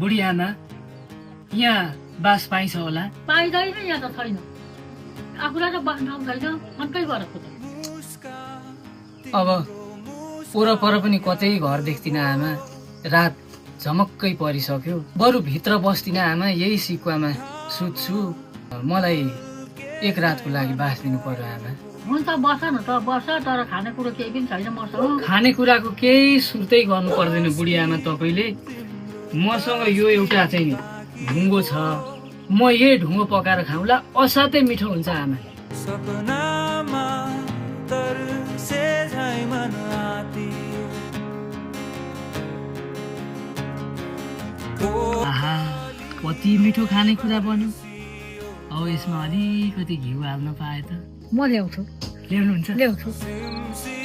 बुढी आमा यहाँ बास पाइन्छ होला? पाइँदैन यहाँ त छैन। आफूलाई त बस्न ठाउँ छैन, मनकै गरेको त। अब वरपर पनि कतै घर देख्दिन आमा। रात झमक्कै परिसक्यो, बरु भित्र बस्दिन आमा, यही सिकुवामा सुत्छु। मलाई एक रातको लागि बास दिनु पर्यो आमा। हुन्छ बस न त, बस, तर खानेकुरो केही पनि छैन मसँग। खानेकुराको केही सुर्तै गर्नु पर्दैन बुढी आमा तपाईँले। मसँग यो एउटा चाहिँ ढुङ्गो छ, म यही ढुङ्गो पकाएर खाउँला, असाध्यै मिठो हुन्छ आमा। आहा, कति मिठो खानेकुरा बन्यो। अब यसमा अलिकति घिउ हाल्न पाए त। म ल्याउँछु, ल्याउनुहुन्छ? ल्याउँछु।